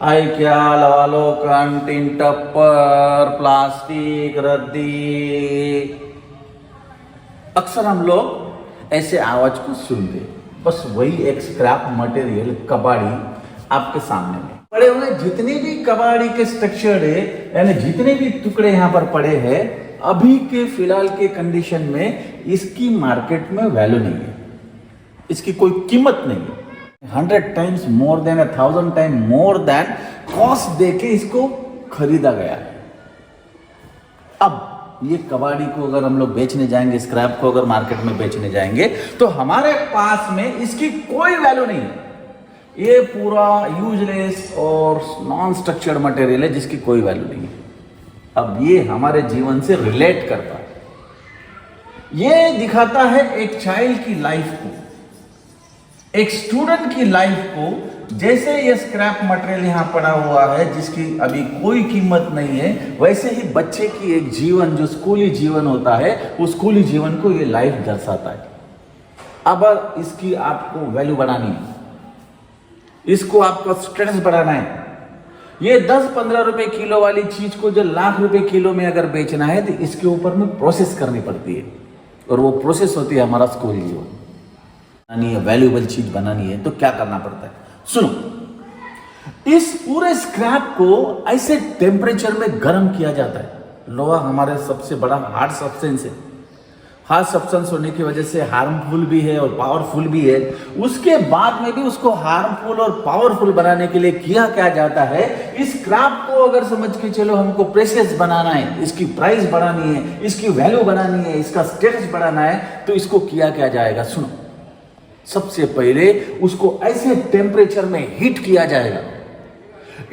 आई क्या लवा लो tin टप्पर plastic रद्दी। अक्सर हम लोग ऐसे आवाज को सुनते हैं। बस वही एक स्क्रैप मटेरियल कबाड़ी आपके सामने में पड़े हुए जितने भी कबाड़ी के स्ट्रक्चर है, यानी जितने भी टुकड़े यहाँ पर पड़े हैं, अभी के फिलहाल के कंडीशन में इसकी मार्केट में वैल्यू नहीं है, इसकी कोई कीमत नहीं है। 100 times more than 1000 time more than cost देके इसको खरीदा गया है। अब ये कबाड़ी को अगर हम लोग बेचने जाएंगे, स्क्रैप को अगर मार्केट में बेचने जाएंगे, तो हमारे पास में इसकी कोई वैल्यू नहीं है। ये पूरा यूजलेस और नॉन स्ट्रक्चर्ड मटेरियल है जिसकी कोई वैल्यू नहीं है। अब ये हमारे जीवन से रिलेट करता है, ये दिखाता है एक चाइल्ड की लाइफ को, एक स्टूडेंट की लाइफ को। जैसे ये स्क्रैप मटेरियल यहां पड़ा हुआ है जिसकी अभी कोई कीमत नहीं है, वैसे ही बच्चे की एक जीवन जो स्कूली जीवन होता है, उस स्कूली जीवन को ये लाइफ दर्शाता है। अब इसकी आपको वैल्यू बढ़ानी है, इसको आपको स्टेटस बढ़ाना है। ये 10-15 रुपए किलो वाली चीज को जो लाख रुपए किलो में अगर बेचना है, तो इसके ऊपर में प्रोसेस करनी पड़ती है, और वो प्रोसेस होती है हमारा स्कूल जीवन। बनानी है, वैल्यूएबल चीज बनानी है, तो क्या करना पड़ता है? सुनो, इस पूरे स्क्रैप को ऐसे टेम्परेचर में गर्म किया जाता है। लोहा हमारे सबसे बड़ा हार्ड सब्सटेंस है। हार्ड सब्सटेंस होने की वजह से हार्मफुल भी है और पावरफुल भी है। उसके बाद में भी उसको हार्मफुल और पावरफुल बनाने के लिए किया क्या जाता है? इस स्क्रैप को अगर समझ के चलो हमको प्रेशियस बनाना है, इसकी प्राइस बढ़ानी है, इसकी वैल्यू बढ़ानी है, इसका स्टेटस बढ़ाना है, तो इसको किया क्या जाएगा? सुनो, सबसे पहले उसको ऐसे टेम्परेचर में हीट किया जाएगा,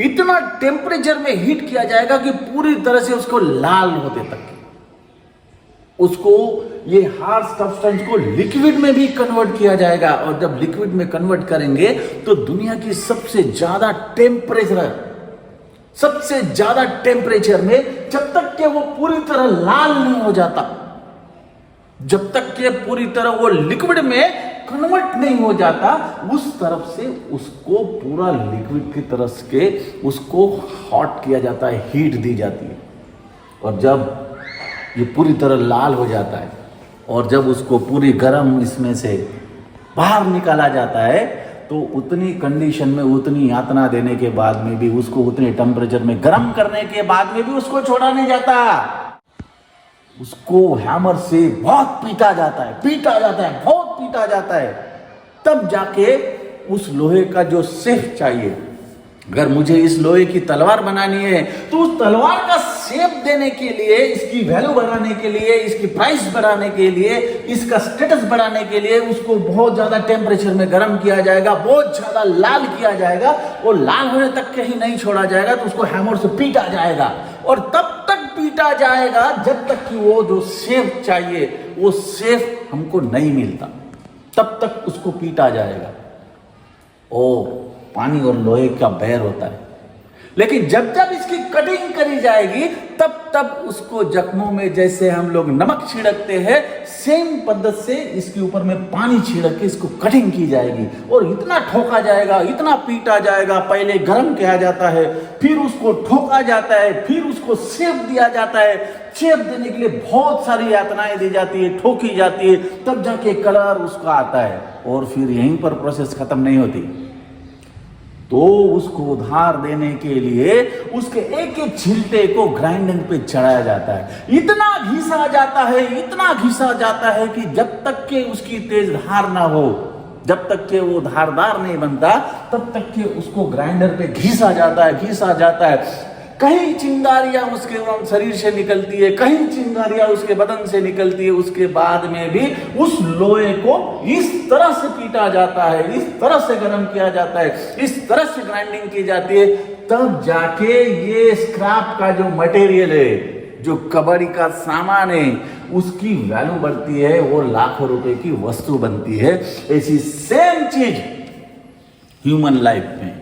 इतना टेम्परेचर में हीट किया जाएगा कि पूरी तरह से उसको लाल होते तक, उसको ये हार्ड सब्सटेंस को लिक्विड में भी कन्वर्ट किया जाएगा। और जब लिक्विड में कन्वर्ट करेंगे तो दुनिया की सबसे ज्यादा टेम्परेचर में जब तक कि वो पूरी तरह लाल नहीं हो जाता, जब तक कि पूरी तरह वो लिक्विड में कन्वर्ट नहीं हो जाता, उस तरफ से उसको पूरा लिक्विड की तरफ के उसको हॉट किया जाता है, हीट दी जाती है। और जब ये पूरी तरह लाल हो जाता है और जब उसको पूरी गर्म इसमें से बाहर निकाला जाता है, तो उतनी कंडीशन में, उतनी यातना देने के बाद में भी, उसको उतने टेम्परेचर में गर्म करने के बाद में भी उसको छोड़ा नहीं जाता। उसको हैमर से बहुत पीटा जाता है, बहुत पीटा जाता है, तब जाके उस लोहे का जो शेप चाहिए। अगर मुझे इस लोहे की तलवार बनानी है, तो उस तलवार का शेप देने के लिए, इसकी वैल्यू बढ़ाने के लिए, इसकी प्राइस बढ़ाने के लिए, इसका स्टेटस बढ़ाने के लिए उसको बहुत ज्यादा टेम्परेचर में गर्म किया जाएगा, बहुत ज्यादा लाल किया जाएगा, और लाल होने तक कहीं नहीं छोड़ा जाएगा, तो उसको हैमर से पीटा जाएगा। और तब तक पीटा जाएगा जब तक कि वो जो शेप चाहिए, वो शेप हमको नहीं मिलता, तब तक उसको पीटा जाएगा। ओ पानी और लोहे का बैर होता है। लेकिन जब जब इसकी कटिंग करी जाएगी, तब तब उसको जख्मों में जैसे हम लोग नमक छिड़कते हैं, सेम पद्धति से इसके ऊपर में पानी छिड़क के इसको कटिंग की जाएगी। और इतना ठोका जाएगा, इतना पीटा जाएगा, पहले गर्म किया जाता है, फिर उसको ठोका जाता है, फिर उसको शेप दिया जाता है। शेप देने के लिए बहुत सारी यातनाएं दी जाती है, ठोकी जाती है, तब जाके कलर उसका आता है। और फिर यहीं पर प्रोसेस खत्म नहीं होती, तो उसको उधार देने के लिए उसके एक एक छिलटे को ग्राइंडिंग पे चढ़ाया जाता है। इतना घिसा जाता है कि जब तक के उसकी तेज धार ना हो, जब तक के वो धारदार नहीं बनता, तब तक के उसको ग्राइंडर पे घिसा जाता है। कहीं चिंगारियां उसके शरीर से निकलती है, कहीं चिंगारियां उसके बदन से निकलती है। उसके बाद में भी उस लोहे को इस तरह से पीटा जाता है, इस तरह से गर्म किया जाता है, इस तरह से ग्राइंडिंग की जाती है, तब जाके ये स्क्रैप का जो मटेरियल है, जो कबाड़ी का सामान है, उसकी वैल्यू बढ़ती है, वो लाखों रुपए की वस्तु बनती है। ऐसी सेम चीज ह्यूमन लाइफ में,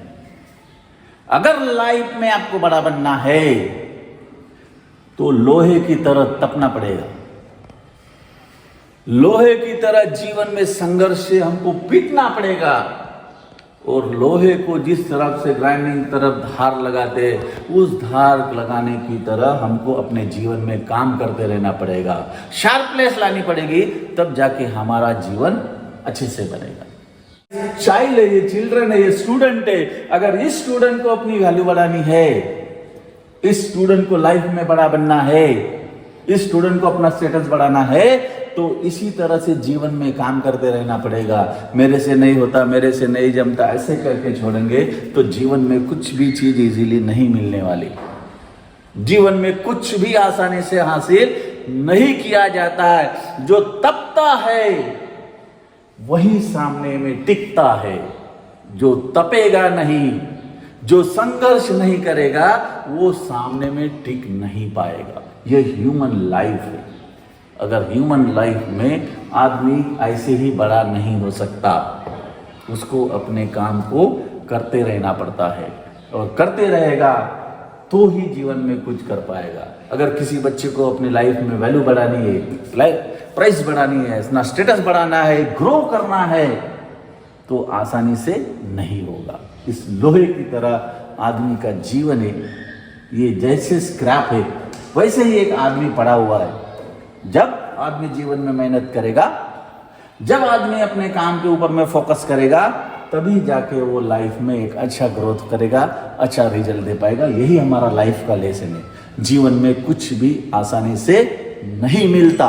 अगर लाइफ में आपको बड़ा बनना है, तो लोहे की तरह तपना पड़ेगा, लोहे की तरह जीवन में संघर्ष से हमको पीटना पड़ेगा। और लोहे को जिस तरफ से ग्राइंडिंग तरफ धार लगाते, उस धार लगाने की तरह हमको अपने जीवन में काम करते रहना पड़ेगा, शार्पनेस लानी पड़ेगी, तब जाके हमारा जीवन अच्छे से बनेगा। चाइल्ड है, ये चिल्ड्रन है, ये स्टूडेंट है, अगर इस स्टूडेंट को अपनी वैल्यू बढ़ानी है, इस स्टूडेंट को लाइफ में बड़ा बनना है, इस स्टूडेंट को अपना स्टेटस बढ़ाना है, तो इसी तरह से जीवन में काम करते रहना पड़ेगा। मेरे से नहीं होता, मेरे से नहीं जमता, ऐसे करके छोड़ेंगे तो जीवन में कुछ भी चीज इजीली नहीं मिलने वाली। जीवन में कुछ भी आसानी से हासिल नहीं किया जाता है। जो तपता है वही सामने में टिकता है, जो तपेगा नहीं, जो संघर्ष नहीं करेगा, वो सामने में टिक नहीं पाएगा। ये ह्यूमन लाइफ है। अगर ह्यूमन लाइफ में आदमी ऐसे ही बड़ा नहीं हो सकता, उसको अपने काम को करते रहना पड़ता है, और करते रहेगा तो ही जीवन में कुछ कर पाएगा। अगर किसी बच्चे को अपनी लाइफ में वैल्यू बढ़ानी है, प्राइस बढ़ानी है, अपना स्टेटस बढ़ाना है, ग्रो करना है, तो आसानी से नहीं होगा। इस लोहे की तरह आदमी का जीवन है, ये जैसे स्क्रैप है वैसे ही एक आदमी पड़ा हुआ है। जब आदमी जीवन में मेहनत करेगा, जब आदमी अपने काम के ऊपर में फोकस करेगा, तभी जाके वो लाइफ में एक अच्छा ग्रोथ करेगा, अच्छा रिजल्ट दे पाएगा। यही हमारा लाइफ का लेसन है। जीवन में कुछ भी आसानी से नहीं मिलता।